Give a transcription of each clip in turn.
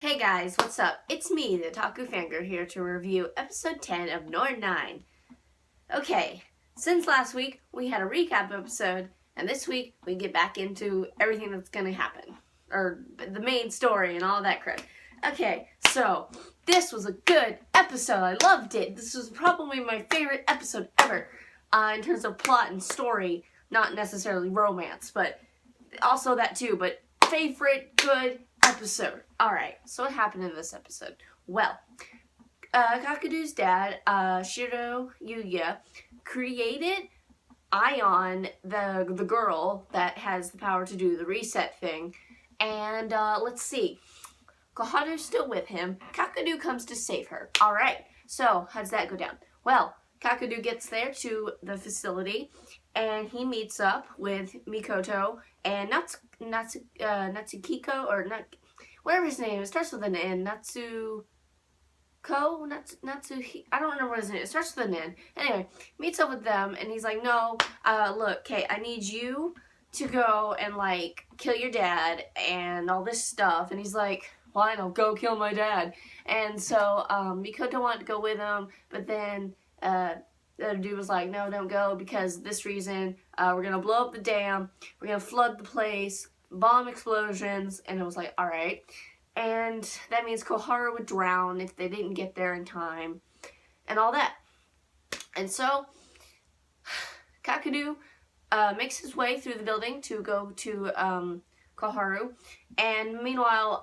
Hey guys, what's up? It's me, the Otaku Fangirl, here to review episode 10 of Norn9. Okay, since last week we had a recap episode, and this week we get back into everything that's gonna happen. Or the main story and all that crap. Okay, so this was a good episode. I loved it. This was probably my favorite episode ever in terms of plot and story, not necessarily romance, but also that too, but favorite good episode. Alright, so what happened in this episode? Well, Kakadu's dad, Shiro Yuya, created Ion, the girl that has the power to do the reset thing, and let's see. Koharu's still with him. Kakadu comes to save her. Alright, so how does that go down? Well, Kakadu gets there to the facility, and he meets up with Mikoto and Natsuhiko, or not, whatever his name is. It starts with an N. Natsuko? I don't remember what his name is. It starts with an N. Anyway, meets up with them, and he's like, no, look, Kate, I need you to go and, like, kill your dad and all this stuff. And he's like, fine, I'll go kill my dad. And so, Mikoto wanted to go with him, but then, the dude was like, no, don't go, because this reason, we're gonna blow up the dam, we're gonna flood the place, bomb explosions, and it was like, alright. And that means Koharu would drown if they didn't get there in time, and all that. And so, Kakadu makes his way through the building to go to Koharu, and meanwhile,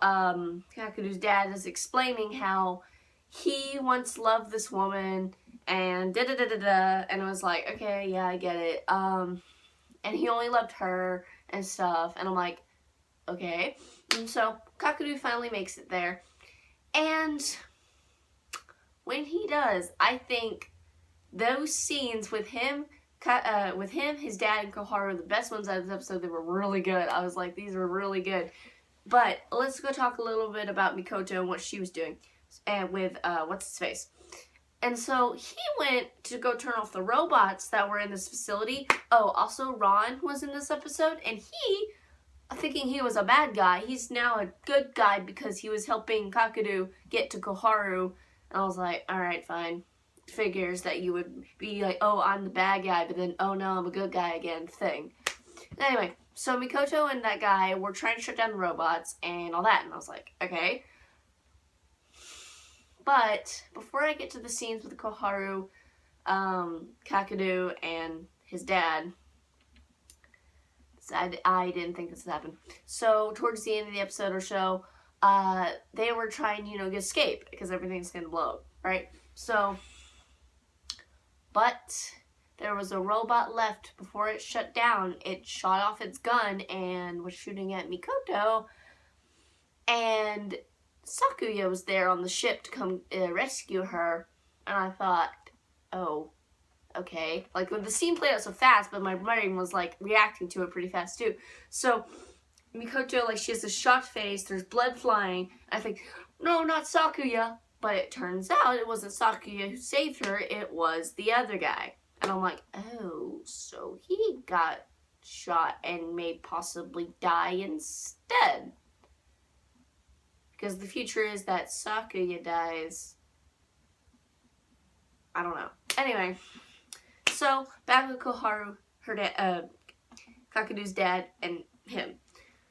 Kakadu's dad is explaining how he once loved this woman, and da-da-da-da-da, and it was like, okay, yeah, I get it, and he only loved her, and stuff, and I'm like, okay. And so, Kakadu finally makes it there, and when he does, I think those scenes with him, his dad, and Koharu are the best ones out of this episode. They were really good. I was like, these were really good. But let's go talk a little bit about Mikoto and what she was doing, and with, what's-his-face. And so he went to go turn off the robots that were in this facility. Oh, also Ron was in this episode, and he, thinking he was a bad guy, he's now a good guy because he was helping Kakadu get to Koharu. And I was like, alright, fine. Figures that you would be like, oh, I'm the bad guy, but then, oh no, I'm a good guy again thing. Anyway, so Mikoto and that guy were trying to shut down the robots and all that, and I was like, okay. But before I get to the scenes with Koharu, Kakadu, and his dad, I didn't think this would happen. So towards the end of the episode or so, they were trying, to escape because everything's gonna blow up, right? So, but there was a robot left before it shut down. It shot off its gun and was shooting at Mikoto, and Sakuya was there on the ship to come rescue her, and I thought, oh, okay. Like, the scene played out so fast, but my brain was, like, reacting to it pretty fast, too. So, Mikoto, like, she has a shocked face, there's blood flying, I think, no, not Sakuya, but it turns out it wasn't Sakuya who saved her, it was the other guy. And I'm like, oh, so he got shot and may possibly die instead. Because the future is that Sakuya dies. I don't know. Anyway, so back with Koharu, Kakadu's dad, and him.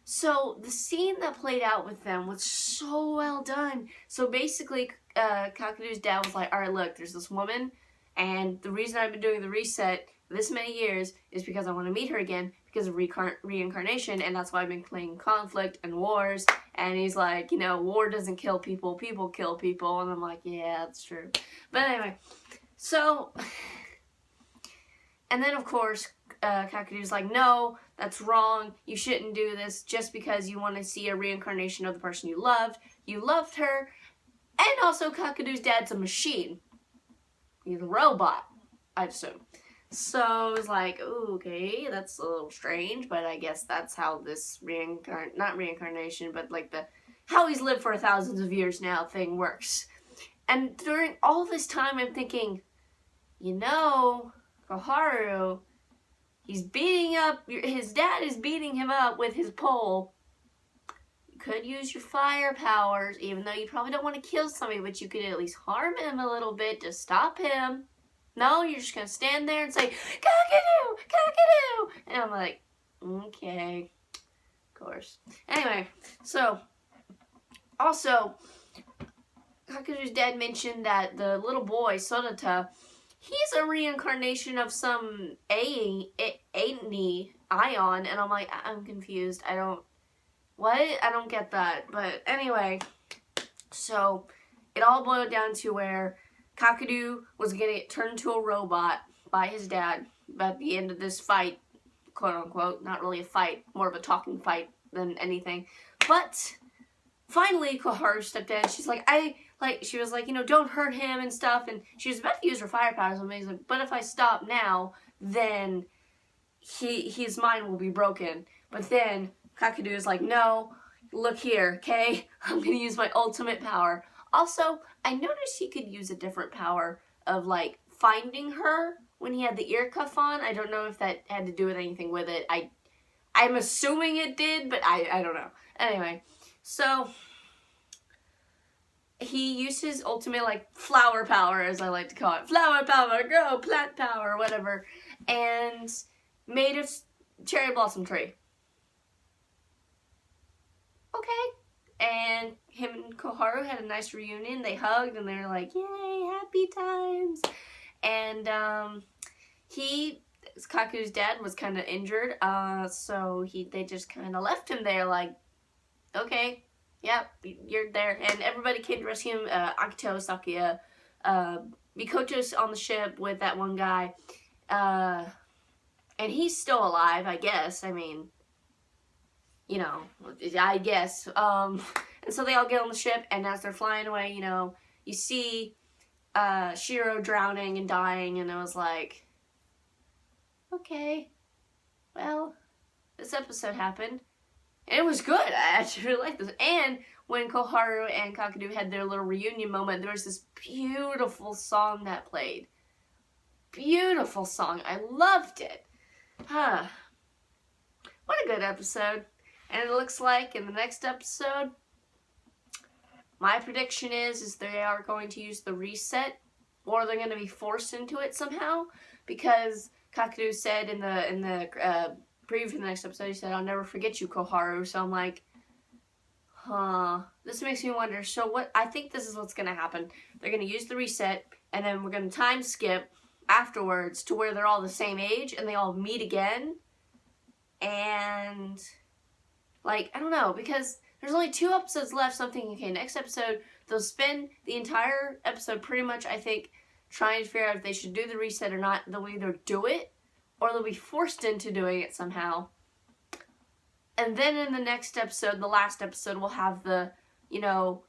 So the scene that played out with them was so well done. So basically, Kakadu's dad was like, alright, look, there's this woman, and the reason I've been doing the reset this many years is because I want to meet her again because of reincarnation, and that's why I've been playing conflict and wars. And he's like, war doesn't kill people, people kill people. And I'm like, yeah, that's true. But anyway, so, and then of course, Kakadu's like, no, that's wrong. You shouldn't do this just because you want to see a reincarnation of the person you loved. You loved her. And also, Kakadu's dad's a machine. He's a robot, I assume. So I was like, ooh, okay, that's a little strange, but I guess that's how this not reincarnation, but like how he's lived for thousands of years now thing works. And during all this time, I'm thinking, Koharu, his dad is beating him up with his pole. could use your fire powers, even though you probably don't want to kill somebody, but you could at least harm him a little bit to stop him. No, you're just going to stand there and say, cock-a-doo, cock-a-doo. And I'm like, okay, of course. Anyway, so, also, Kakuru's dad mentioned that the little boy, Sonata, he's a reincarnation of some Ion, and I'm like, I'm confused. What? I don't get that. But anyway, so it all boiled down to where Kakadu was going to get turned into a robot by his dad at the end of this fight, quote unquote. Not really a fight, more of a talking fight than anything. But finally, Koharu stepped in. She's like, she was like, don't hurt him and stuff. And she was about to use her fire powers. And he's like, but if I stop now, then his mind will be broken. But then Kakadu is like, no, look here, okay? I'm going to use my ultimate power. Also, I noticed he could use a different power of, like, finding her when he had the ear cuff on. I don't know if that had to do with anything with it. I'm assuming it did, but I don't know. Anyway, so he used his ultimate, like, flower power, as I like to call it. Flower power, grow, plant power, whatever. And made a cherry blossom tree. Okay. And him and Koharu had a nice reunion. They hugged and they were like, yay, happy times. And Kaku's dad was kind of injured, so they just kind of left him there like, okay, yep, you're there. And everybody came to rescue him. Akito, Sakuya, Mikoto's on the ship with that one guy. And he's still alive, I guess. I mean, I guess. And so they all get on the ship, and as they're flying away, you see Shiro drowning and dying, and I was like, okay, well, this episode happened. And it was good. I actually really liked this. And when Koharu and Kakadu had their little reunion moment, there was this beautiful song that played. Beautiful song. I loved it. What a good episode. And it looks like in the next episode, my prediction is they are going to use the reset, or they're going to be forced into it somehow, because Kakadu said in the preview for the next episode, he said, I'll never forget you, Koharu. So I'm like, this makes me wonder. So I think this is what's going to happen. They're going to use the reset, and then we're going to time skip afterwards to where they're all the same age and they all meet again. And, like, I don't know, because there's only 2 episodes left, so I'm thinking, okay, next episode, they'll spend the entire episode pretty much, I think, trying to figure out if they should do the reset or not. They'll either do it, or they'll be forced into doing it somehow. And then in the next episode, the last episode, we'll have the,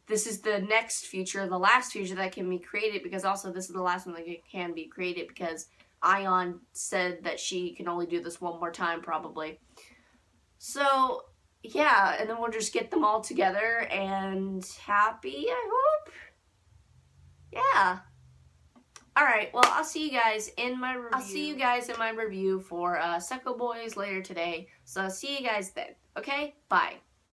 this is the next future, the last future that can be created, because also this is the last one that can be created, because Ion said that she can only do this one more time, probably. So, yeah, and then we'll just get them all together and happy, I hope. Yeah. Alright, well, I'll see you guys in my review. For Seko Boys later today. So, see you guys then. Okay? Bye.